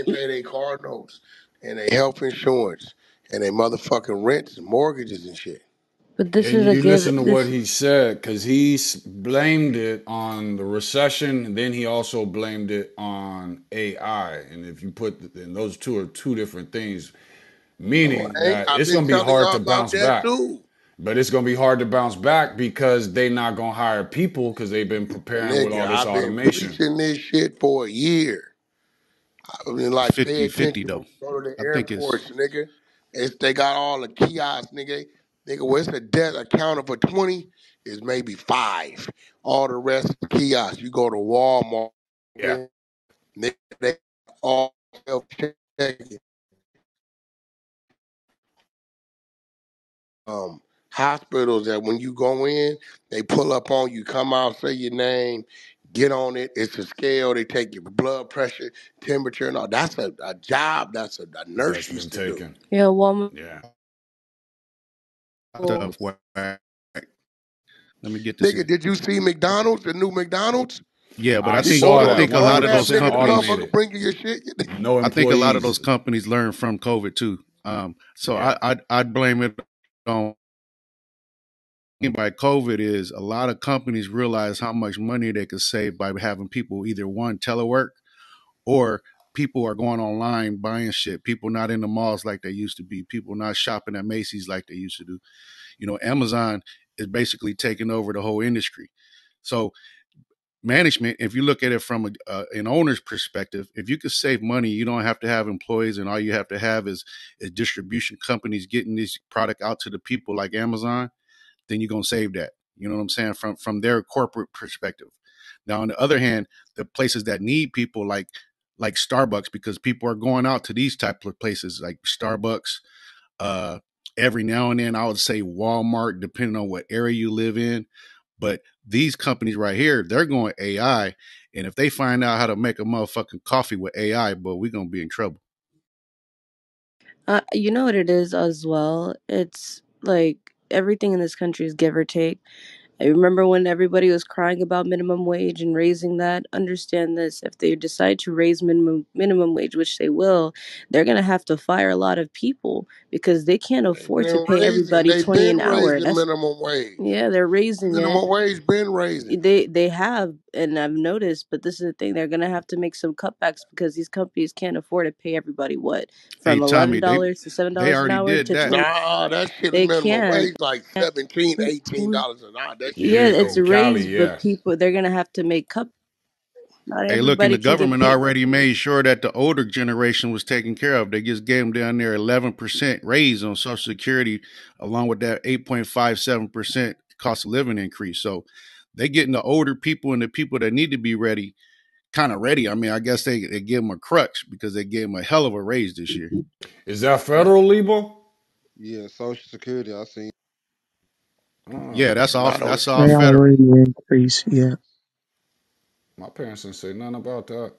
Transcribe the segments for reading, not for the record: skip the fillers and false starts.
pay their car notes and their health insurance and their motherfucking rents and mortgages and shit. But this And is a you give. listen to what This he said, because blamed it on the recession, and then he also blamed it on AI. And if you put, and those two are two different things, No, meaning I ain't. that I've it's been going to be telling hard y'all to about bounce that back. too. But it's going to be hard to bounce back because they not going to hire people because they've been preparing with Nigga, all this I've been automation. preaching this shit for a year. I mean, like, pay 50-50 attention when though. you go to the I think it's airports, nigga. They got all the kiosks, nigga. Nigga, where it's a debt accounted for 20 is maybe 5. All the rest of the kiosks. You go to Walmart, Yeah, nigga, they all self-checking. Hospitals that when you go in, they pull up on you, come out, say your name, get on it. It's a scale. They take your blood pressure, temperature, and all. That's a job. That's a that's nurse been used to do. taken. yeah, Walmart. Yeah. stuff where, let me get this Nigga, in. did you see McDonald's, the new McDonald's? Yeah, but I You go saw to I the that think a lot of those 1.5 100% minute, the companies motherfucker automated. bringing your shit. No I think a lot of employees. those companies learned from COVID too. So Yeah, I'd blame it on by COVID is a lot of companies realize how much money they could save by having people either one telework or people are going online buying shit. People not in the malls like they used to be. People not shopping at Macy's like they used to do. Amazon is basically taking over the whole industry. So management, if you look at it from an owner's perspective, if you could save money, you don't have to have employees, and all you have to have is distribution companies getting this product out to the people like Amazon. Then you're gonna save that. You know what I'm saying? From their corporate perspective. Now, on the other hand, the places that need people like Starbucks, because people are going out to these type of places like Starbucks. Uh, every now and then, I would say Walmart, depending on what area you live in. But these companies right here, they're going AI, and if they find out how to make a motherfucking coffee with AI, but we're gonna be in trouble. You know what it is as well. It's like everything in this country is give or take. I remember when everybody was crying about minimum wage and raising that. Understand this: if they decide to raise minimum wage, which they will, they're gonna have to fire a lot of people because they can't They've afford to been pay raising, everybody they've 20 an been hour. raising That's minimum wage. yeah, they're raising it. Minimum wage been raising. They have, and I've noticed, but this is the thing: they're gonna have to make some cutbacks because these companies can't afford to pay everybody what Hey, from Tommy, they $11 to seven they dollars an already hour did to that. 20. Nah, that shit is They minimum can't. wage like 17, $18 an hour. That shit Yeah, ain't it's no. in a Cali, raise, but yeah. people they're gonna have to make cut. Not Hey, look, and the everybody can get government paid. already made sure that the older generation was taken care of. They just gave them down there 11% raise on Social Security, along with that 8.57% cost of living increase. So they getting the older people and the people that need to be ready, kind of ready. I mean, I guess they give them a crutch because they gave them a hell of a raise this year. Is that federal, Lebo? Yeah, Social Security. I seen. Oh, Yeah, that's all. Not no That's all They shit. federal. already increased, yeah. my parents didn't say nothing about that.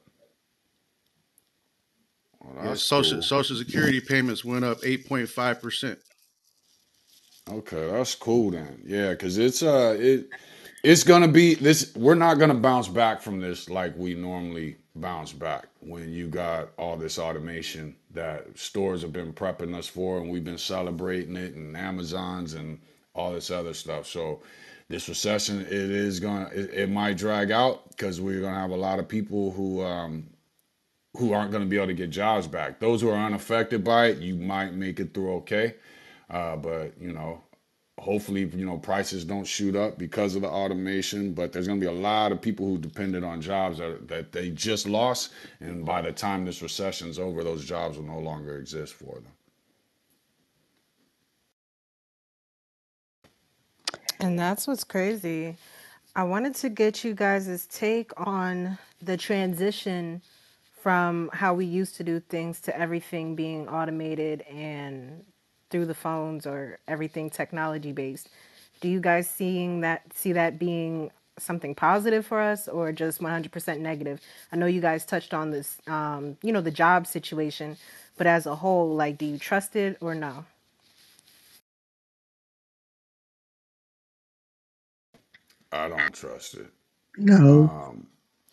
Well, Yeah, that's social cool. Social Security payments went up 8.5%. Okay, that's cool then. Yeah, because it's gonna be this. We're not gonna bounce back from this like we normally bounce back when you got all this automation that stores have been prepping us for, and we've been celebrating it, and Amazons and all this other stuff. So this recession, it might drag out because we're gonna have a lot of people who aren't going to be able to get jobs back. Those who are unaffected by it, you might make it through okay. But hopefully, prices don't shoot up because of the automation. But there's going to be a lot of people who depended on jobs that they just lost, and by the time this recession's over, those jobs will no longer exist for them. And that's what's crazy. I wanted to get you guys' take on the transition from how we used to do things to everything being automated and through the phones or everything technology based. Do you guys see that being something positive for us or just 100% negative? I know you guys touched on this, the job situation, but as a whole, like, do you trust it or no? I don't trust it. No,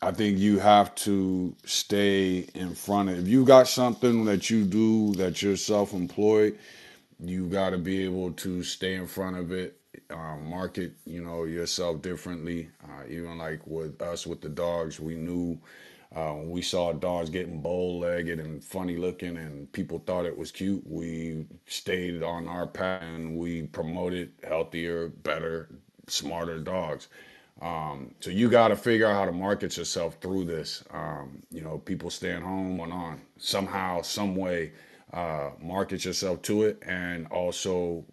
I think you have to stay in front of. If you got something that you do that you're self-employed, you got to be able to stay in front of it, market, yourself differently. Even like with us with the dogs, we knew when we saw dogs getting bow-legged and funny looking, and people thought it was cute, we stayed on our path and we promoted healthier, better, smarter dogs. So you got to figure out how to market yourself through this. People staying home on somehow, some way, market yourself to it, and also